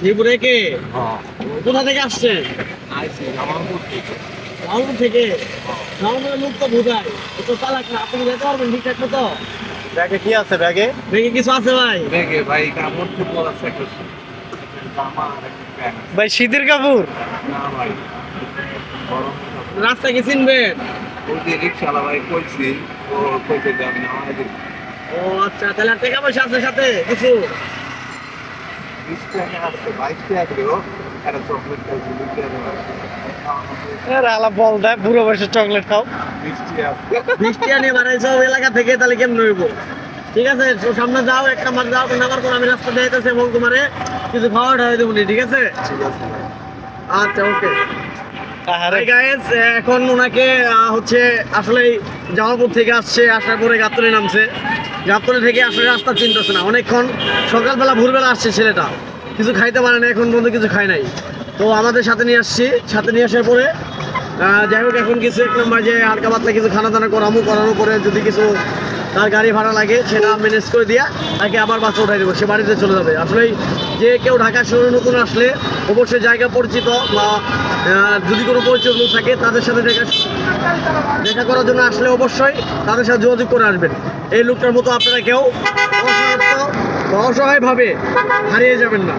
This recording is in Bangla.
মিরপুরে কে? কোথা থেকে আসছেন? জামালপুর থেকে। জামালপুরের লোক তো বোঝায়, তো চালাক না। আপনি যেতে পারবেন ঠিকঠাক মতো? ব্যাগে কি আছে? ব্যাগে ব্যাগে কিছু আছে ভাই? ভাই কাপড় চোপড় আছে একটা জামা আর একটা প্যান্ট। ভাই শীতের কাপড়? না ভাই গরম রাস্তা কি চিনবেন? ওই যে রিক্সাওয়ালা ভাই কইছি, ও কইতে যে আমি নামাই দিই। ও আচ্ছা, তাহলে আর টাকা পয়সা আছে সাথে কিছু? 20 টাকা আসছে, 22 টাকা দিলেও একটা চকলেট খাইছি, 2 টাকা দেওয়া। আলা বল দেয় বুড়ো বয়সে চকলেট খাও। মিষ্টি আছে। বৃষ্টি নিয়ে বাড়াইছো এলাকা থেকে, তাহলে কেমন হইব? ঠিক আছে, তো সামনে যাও, এক নাম্বার যাও, নাম্বার পর আমি রাস্তা দিয়েছি এবং তোমারে কিছু খাওয়া ঠাওয়া দেবো, ঠিক আছে? ঠিক আছে ভাই। আচ্ছা, ওকে। আরে গাইস, এখন ওনাকে হচ্ছে আসলে জামালপুর থেকে আসছে, আসার পরে গাবতলী নামছে। গাবতলী থেকে আসলে রাস্তা চিনতেছে না, অনেকক্ষণ সকালবেলা ভোরবেলা আসছে ছেলেটা, কিছু খাইতে পারে না, এখন পর্যন্ত কিছু খায় নাই। তো আমাদের সাথে নিয়ে আসছি, সাথে নিয়ে আসার পরে যাই হোক, এখন কিছু এক নম্বর যে হালকা পাতলা কিছু খানা দানা করানোর পরে যদি কিছু তার গাড়ি ভাড়া লাগে সেটা ম্যানেজ করে দিয়া তাকে আবার বাসে উঠাই দেবো, সে বাড়িতে চলে যাবে। আসলে যে কেউ ঢাকা শহরে নতুন আসলে অবশ্যই জায়গা পরিচিত বা যদি কোনো পরিচিত লোক থাকে তাদের সাথে দেখা করার জন্য আসলে অবশ্যই তাদের সাথে যোগাযোগ করে আসবেন। এই লোকটার মতো আপনারা কেউ অসহায়ভাবে হারিয়ে যাবেন না।